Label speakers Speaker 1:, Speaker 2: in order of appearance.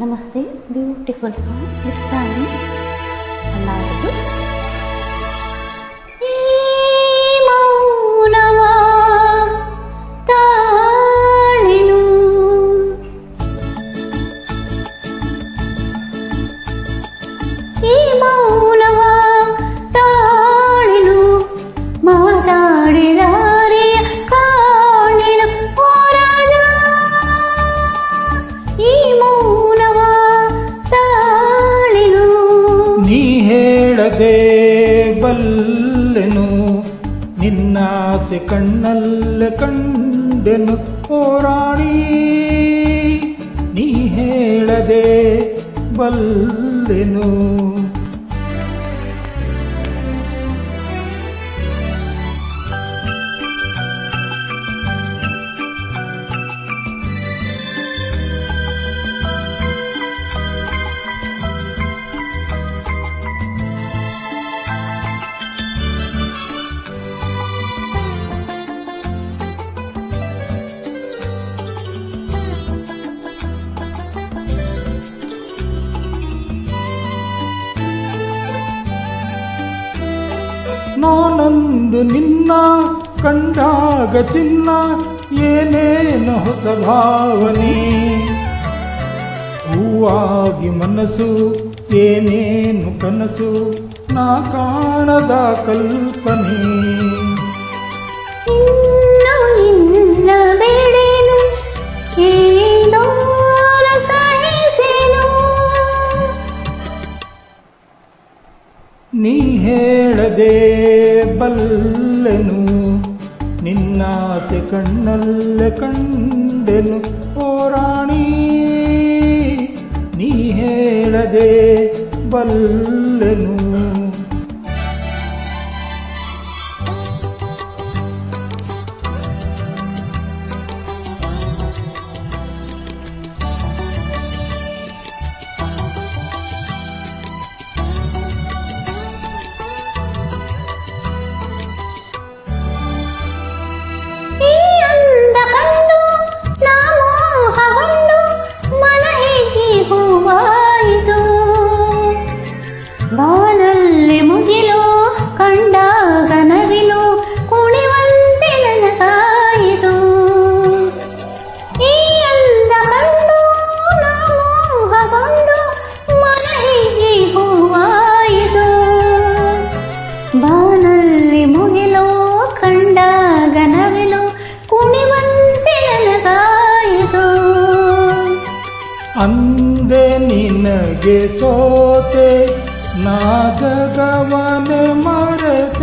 Speaker 1: ನಮಸ್ತೆ beautiful song ಇಷ್ಟಾಗಿ ಎಲ್ಲರಿಗೂ ಈ ಮೌನವ ತಾಳೆನು ಈ ಮೌನವ ತಾಳೆನು ಮಾತಾಡಿದಾರೆಯ ಕಾಣೆನು ಹೋರಾಡ ಈ ಮೌನವ ತಾಳೆನು
Speaker 2: ನೀ ಹೇಳದೆ ಬಲ್ಲೆನು ನಿನ್ನಾಸೆ ಕಣ್ಣಲ್ಲ ಕಂಡೆನು ಹೋರಾಡಿ ನೀ ಹೇಳದೆ ಬಲ್ಲೆನು ನಾನಂದು ನಿನ್ನ ಕಂಡಾಗ ಚಿನ್ನ ಏನೇನು ಹೊಸ ಭಾವನೆ ಹೂವಾಗಿ ಮನಸ್ಸು ಏನೇನು ಕನಸು ನಾ ಕಾಣದ ಕಲ್ಪನೆ
Speaker 1: ಇನ್ನು ನಿನ್ನ ಬೇಡೇನು ಕೇಳೋ ಸಹಿಸೇನು
Speaker 2: ನೀ ಹೇಳದೆ ಬಲ್ಲೆನು ನಿನ್ನಾಸೆ ಕಣ್ಣಲ್ಲ ಕಂಡೆನು ಹೋರಾಣಿ ನೀ ಹೇಳದೆ ಬಲ್ಲೆನು
Speaker 1: ಈ ಅಂದ ಕಂಡು ನಾ ಮೋಹಗೊಂಡು ಮನ ಹೇಗೆ ಹೂವಾಯಿತು ಬಾನಲ್ಲಿ ಮುಗಿಲು ಕಂಡಾಗ ನವಿಲು ಕುಣಿವಂತೆ ನನಗಾಯಿತು ಈ ಅಂದ ಕಂಡು ನಾ ಮೋಹಗೊಂಡು ಮನ ಹೇಗೆ ಹೂವಾಯಿತು ಬಾನಲ್ಲಿ ಮುಗಿಲು ಕಂಡಾಗ ನವಿಲು ಕುಣಿವಂತೆ ನನಗಾಯಿತು
Speaker 2: ಅಂದೆ ನಿನಗೆ ಸೋತೆ ನಾ ಜಗವನೆ ಮರೆತೆ